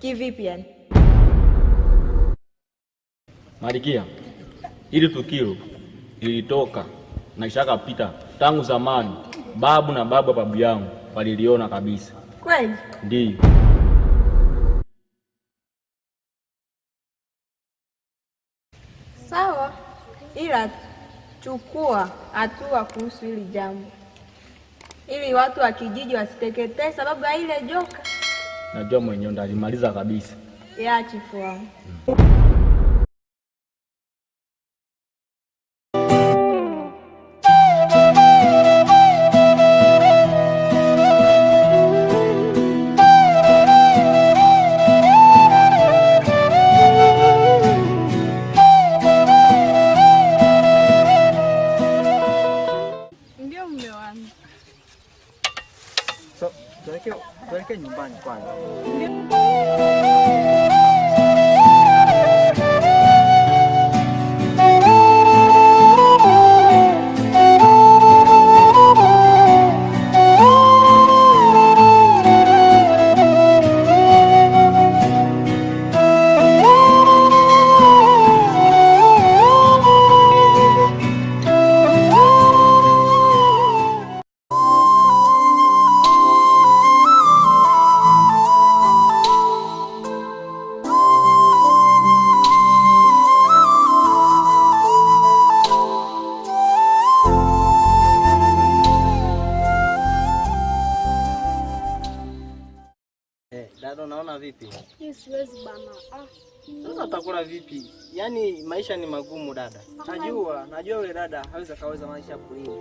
Kivipi yani? Malikia, hili tukio lilitoka na ishakapita tangu zamani. Babu na babu yangu waliliona kabisa. Kweli? Ndiyo. Sawa, ila chukua hatua kuhusu hili jambo, ili watu wa kijiji wasiteketee sababu ya ile joka. Najua mwenyewe ndalimaliza kabisa. Ya chifu wangu. Tuelekee nyumbani kwanza. Dada, unaona vipi? Mimi siwezi bana. Sasa utakula vipi? Yaani maisha ni magumu dada. Najua yule dada hawezi kaweza maisha ya kulima.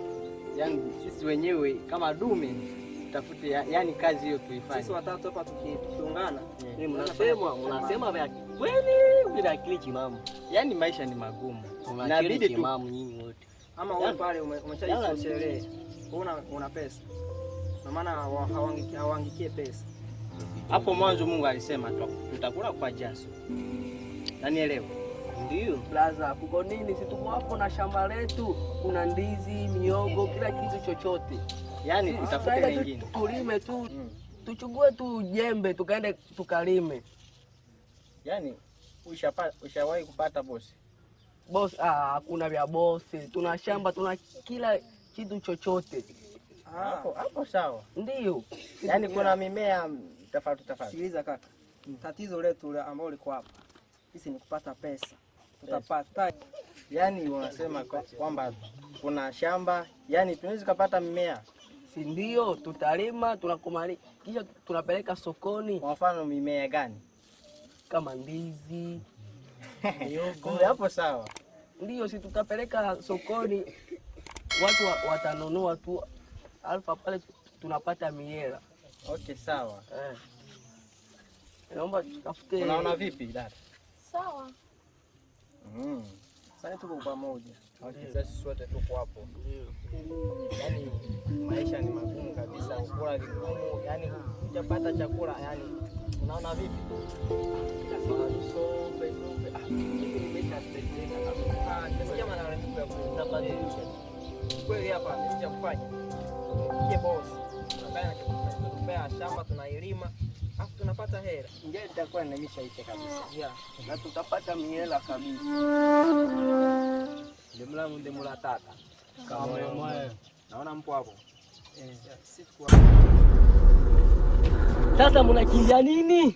Yaani sisi wenyewe kama dume tafute yaani kazi hiyo tuifanye. Sisi watatu hapa tukiungana. Ni mnasema vya kweli bila akili timamu. Yaani maisha ni magumu. Inabidi timamu nyinyi wote. Ama wewe pale umeshajisoshelea. Una pesa. Kwa maana hawangikie pesa. Hapo mwanzo Mungu alisema tutakula kwa jasho. Nanielewa? Ndio. Blaza, kuko nini? Si tuko hapo na shamba letu, kuna ndizi, miogo, kila kitu chochote. Yaani tutafute mengine. Tulime tu. Tuchukue tu jembe tukaende tukalime. Yaani ushawahi kupata bosi? Bosi, hakuna vya bosi. Tuna shamba, tuna kila kitu chochote. Hapo sawa. Ndio. Yaani kuna mimea tofauti. Sikiliza kaka. Tatizo letu ambalo liko hapa. Sisi ni kupata pesa. Tutapata. Yaani wanasema kwamba kuna shamba, yaani tunaweza kupata mimea. Si ndio? Tutalima, tunakumali, kisha tunapeleka sokoni. Kwa mfano mimea gani? Kama ndizi. Kumbe hapo sawa. Ndio, si tutapeleka sokoni. Watu watanunua tu. Alfa pale tunapata miela. Okay, sawa. Naomba tutafute. Unaona vipi dada? Sawa. Sasa tuko pamoja. Okay, sasa sote tuko hapo. Yaani maisha ni magumu kabisa, kula vigumu, yaani hujapata chakula, yaani unaona vipi? Sope. Mimi nimeshateseka kabisa. Nasikia malalamiko ya kubadilisha. Kweli hapa mimi cha kufanya. Ye boss. Tunapea shamba tunailima, afu tunapata hela. Ndio itakuwa inamishaisha kabisa. Na tutapata miela kabisa. Ndemula tata. Kama moyo. Naona mpo hapo. Sasa mnakimbia nini?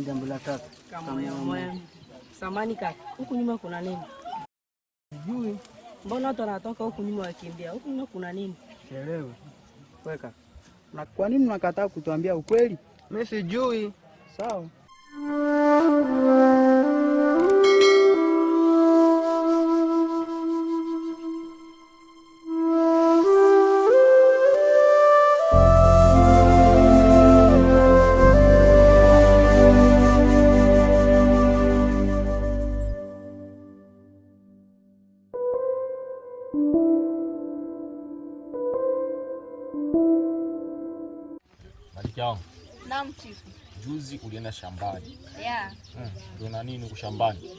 Jambo la tatu. Samani kaka, huku nyuma kuna nini? Sijui. Mbona watu wanatoka huku nyuma wakimbia? Huku nyuma kuna nini? Sielewi. Weka. Na kwa nini unakataa kutuambia ukweli? Mimi sijui. Sawa. Malikia, Naam chifu. juzi ulienda shambani. Yeah. Uliona nini huko shambani?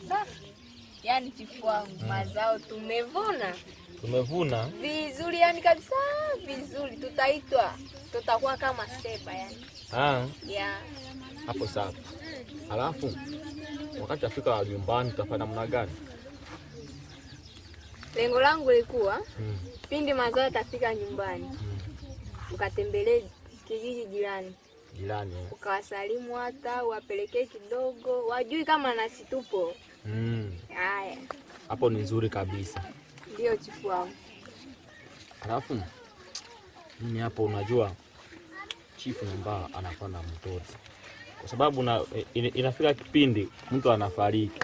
Yaani chifu wangu, mazao tumevuna. Tumevuna Vizuri yani kabisa, vizuri. Tutakuwa kama seba yani. Yeah. Hapo sawa. Alafu wakati afika nyumbani tutafanya namna gani? Lengo langu lilikuwa pindi mazao yatafika nyumbani. Ukatembelee kijiji jirani. Ukawasalimu hata wapelekee kidogo, wajui kama nasi tupo. Haya. Hapo ni nzuri kabisa. Ndio chifu wangu. Alafu mimi hapo unajua chifu nyumba anapanda mtoto. Kwa sababu inafika kipindi mtu anafariki.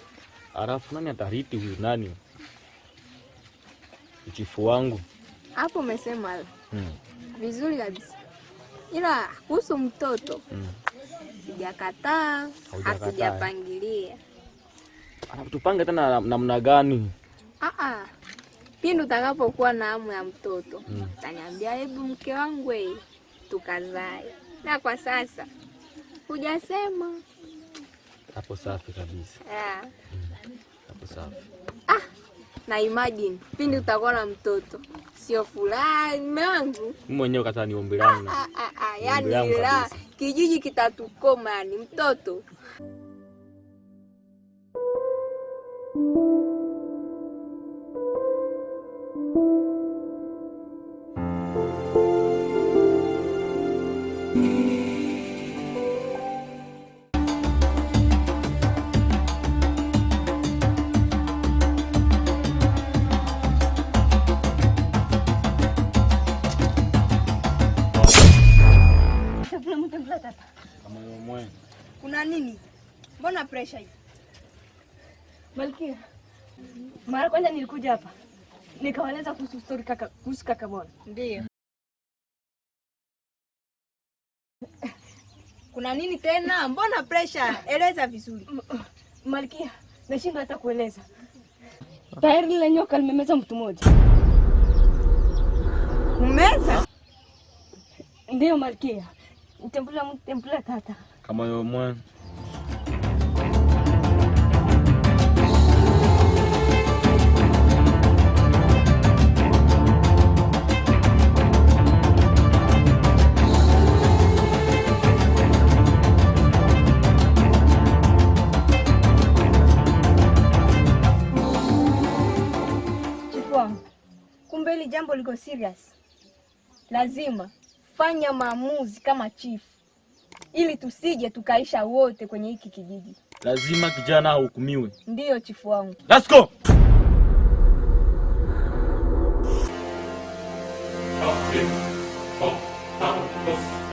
Alafu nani atarithi huyu nani? Chifu wangu. Hapo umesema vizuri kabisa. Ila kuhusu mtoto sijakataa, hatujapangilia. Alafu tupange tena namna gani? Pindi utakapokuwa na hamu ya mtoto, utaniambia hebu mke wangu tukazae. Na kwa sasa hujasema. Hapo safi kabisa. Yeah. Hapo safi. Na imagine pindi utakuwa na mtoto. Sio furaha mume wangu. Mimi mwenyewe kata ni ombi langu. Yaani la kijiji kitatukoma yani mtoto. Kuna nini? Mbona pressure hivi? Malkia, mara kwanza nilikuja hapa nikawaeleza kuhusu story kuhusu kaka Bona. Ndio. Kuna nini tena? Mbona pressure? Eleza vizuri. Malkia, nashindwa hata kueleza. Tayari lile nyoka limemeza mtu mmoja. Umeza? Ndio Malkia. Mtembula tata. Kama yo mwana. Kumbe hili jambo liko serious. Lazima fanya maamuzi kama chief ili tusije tukaisha wote kwenye hiki kijiji. Lazima kijana ahukumiwe. Ndiyo chifu wangu. Let's go.